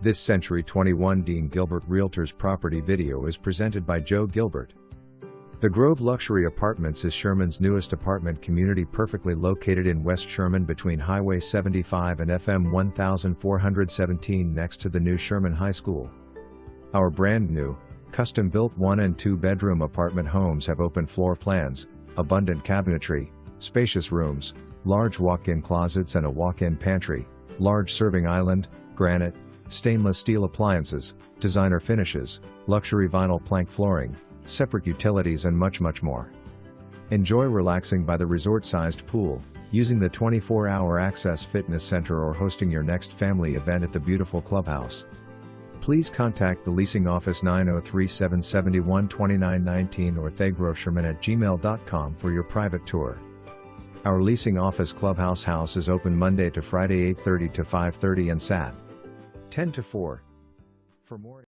This Century 21 Dean Gilbert Realtors property video is presented by Joe Gilbert. The Grove Luxury Apartments is Sherman's newest apartment community, perfectly located in West Sherman between Highway 75 and FM 1417 next to the new Sherman High School. Our brand new, custom-built 1 and 2 bedroom apartment homes have open floor plans, abundant cabinetry, spacious rooms, large walk-in closets and a walk-in pantry, large serving island, granite, stainless steel appliances, designer finishes, luxury vinyl plank flooring, separate utilities and much more. Enjoy relaxing by the resort-sized pool, using the 24-hour access fitness center or hosting your next family event at the beautiful clubhouse. Please contact the leasing office 903-771-2919 or thegrovesherman@gmail.com for your private tour. Our leasing office clubhouse house is open Monday to Friday 8:30 to 5:30 and Sat. 10 to 4. For more